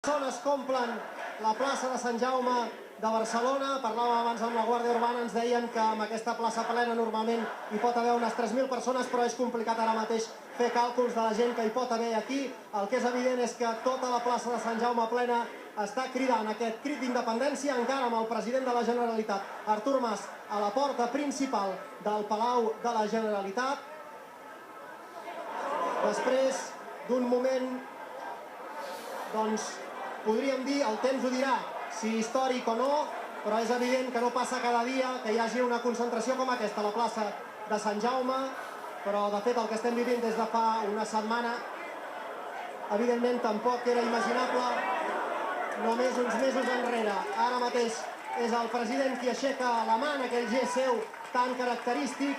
Persones complen la plaça de Sant Jaume de Barcelona. Parlàvem abans amb la Guàrdia Urbana, ens deien que amb aquesta plaça plena normalment hi pot haver unes 3.000 persones, però és complicat ara mateix fer càlculs de la gent que hi pot haver aquí. El que és evident és que tota la plaça de Sant Jaume plena està cridant aquest crit d'independència, encara amb el president de la Generalitat, Artur Mas, a la porta principal del Palau de la Generalitat. Després d'un moment, doncs, podríem dir, el temps ho dirà, si històric o no, però és evident que no passa cada dia que hi hagi una concentració com aquesta a la plaça de Sant Jaume, però de fet el que estem vivint des de fa una setmana, evidentment tampoc era imaginable només uns mesos enrere. Ara mateix és el president qui aixeca la mà en aquell gest seu tan característic,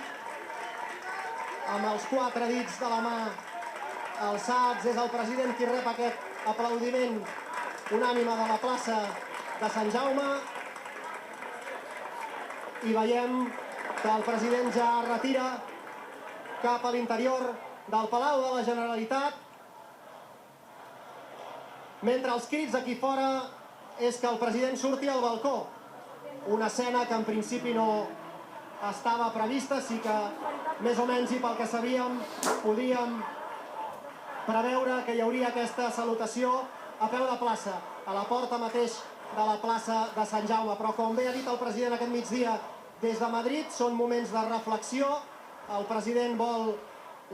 amb els 4 dits de la mà alçats. És el president qui rep aquest aplaudiment unànime de la plaça de Sant Jaume i veiem que el president ja es retira cap a l'interior del Palau de la Generalitat, mentre els crits aquí fora és que el president surti al balcó, una escena que en principi no estava prevista. Sí que més o menys, i pel que sabíem, podíem preveure que hi hauria aquesta salutació a peu de plaça, a la porta mateix de la plaça de Sant Jaume. Però com bé ha dit el president aquest migdia des de Madrid, són moments de reflexió. El president vol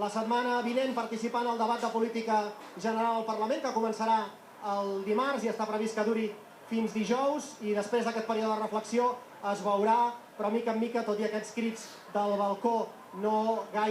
la setmana vinent participar en el debat de política general al Parlament, que començarà el dimarts i està previst que duri fins dijous, i després d'aquest període de reflexió es veurà, però mica en mica, tot i aquests crits del balcó no gaire